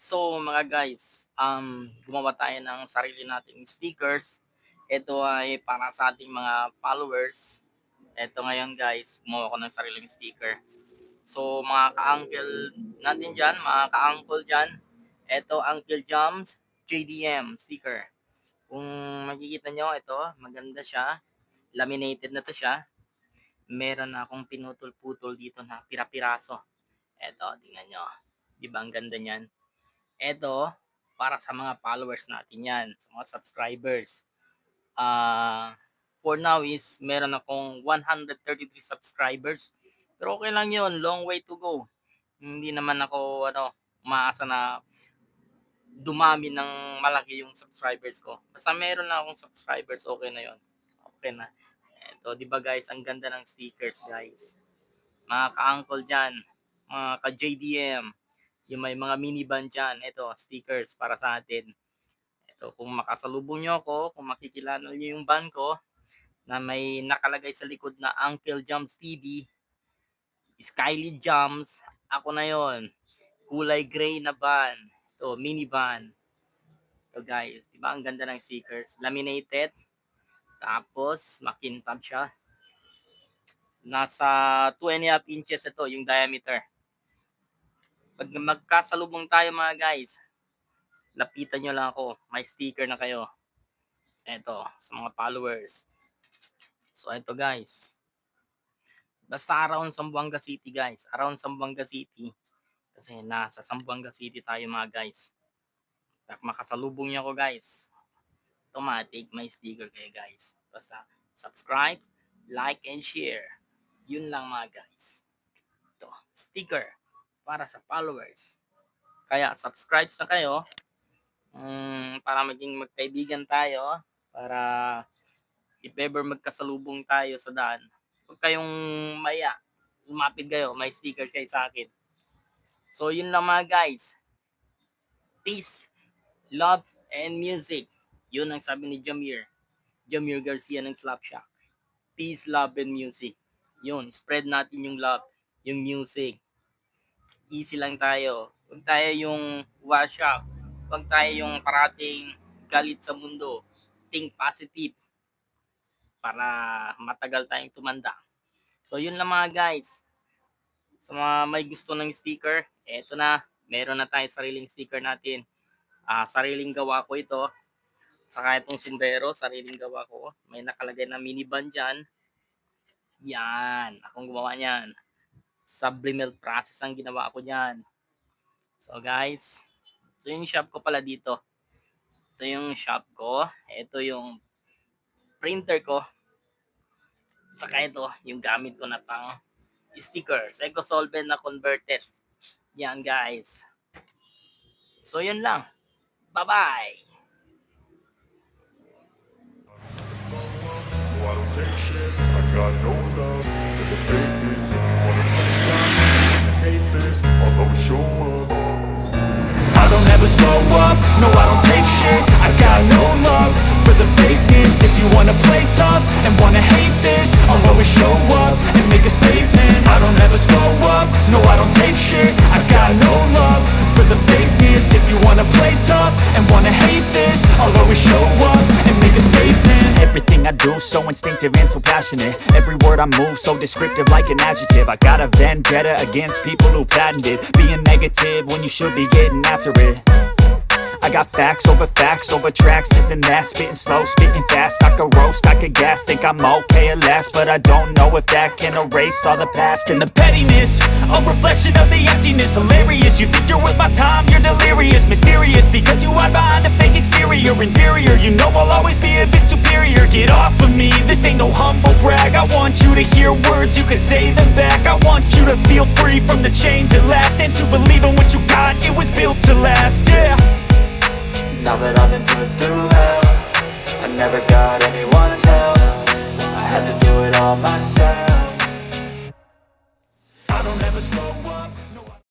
So mga guys, gumawa tayo ng sarili nating stickers. Ito ay para sa ating mga followers. Ito ngayon guys, gumawa ko ng sariling sticker. So mga ka-uncle natin dyan, mga ka-uncle dyan, ito Uncle Jams JDM sticker. Kung makikita nyo, ito maganda siya. Laminated na to siya. Meron na akong pinutol-putol dito na pira-piraso. Ito, tingnan nyo. Diba ang ganda niyan? Ito, para sa mga followers natin yan, sa mga subscribers. For now is, meron akong 133 subscribers. Pero okay lang yun, long way to go. Hindi naman ako, umaasa na dumami ng malaki yung subscribers ko. Basta meron na akong subscribers, okay na yun. Okay na. Ito, di ba guys, ang ganda ng stickers guys. Mga ka-uncle dyan, mga ka-JDM, yung may mga minivan dyan, ito, stickers para sa atin. Ito, kung makasalubong nyo ako, kung makikilala nyo yung van ko, na may nakalagay sa likod na Uncle Jams TV, Skyly Jams, ako na yon. Kulay gray na van. Ito, minivan. Ito guys, diba ang ganda ng stickers? Laminated. Tapos, makintab siya. Nasa 2.5 inches ito, yung diameter. Pag magkasalubong tayo mga guys, lapitan nyo lang ako. May sticker na kayo. Ito, sa mga followers. So, ito guys. Basta around Zamboanga City guys. Around Zamboanga City. Kasi nasa Zamboanga City tayo mga guys. Pag makasalubong nyo ako guys, automatic may sticker kayo guys. Basta subscribe, like, and share. Yun lang mga guys. Ito, sticker para sa followers. Kaya subscribe na kayo para maging magkaibigan tayo, para if ever magkasalubong tayo sa daan, huwag kayong maya, lumapit kayo, may sticker kayo sa akin. So yun lang mga guys. Peace, love, and music. Yun ang sabi ni Jamir Garcia ng Slapshock. Peace, love, and music. Yun, spread natin yung love, yung music. Easy lang tayo. Huwag tayo yung wash up. Huwag tayo yung parating galit sa mundo. Think positive para matagal tayong tumanda. So yun lang mga guys. Sa mga may gusto ng sticker, eto na. Meron na tayong sariling sticker natin. Sariling gawa ko ito. Saka itong sombrero, sariling gawa ko. May nakalagay na minivan dyan. Yan. Akong gumawa niyan. Subliminal process ang ginawa ko dyan. So guys, ito yung shop ko pala dito. Ito yung shop ko. Ito yung printer ko. Saka ito yung gamit ko na pang stickers. Eco-solvent na converted. Yan guys. So yun lang. Bye-bye! I got no love for the fakeness. If you wanna play time, hate this, I'll always show up. I don't ever slow up, no I don't take shit. I got no love for the fakeness. If you wanna play tough and wanna hate this, I'll always show up and make a statement. I don't ever slow up, no I don't take shit. I got no love for the fakeness. If you wanna play tough and wanna hate this, I'll always show up and make a statement. Everything I do so instinctive and so passionate. Every word I move so descriptive like an adjective. I got a vendetta against people who patented being negative when you should be getting after it. I got facts over tracks, this and that. Spitting slow, spitting fast, I could roast, I could gas. Think I'm okay at last, but I don't know if that can erase all the past. And the pettiness, a reflection of the emptiness. Hilarious, you think you're worth my time, you're delirious. Mysterious, because you hide behind a fake exterior. Inferior, you know I'll always be a bit superior. Get off of me, this ain't no humble brag. I want you to hear words, you can say them back. I want you to feel free from the chains at last, and to believe in what you got, it was built to last, yeah. Now that I've been put down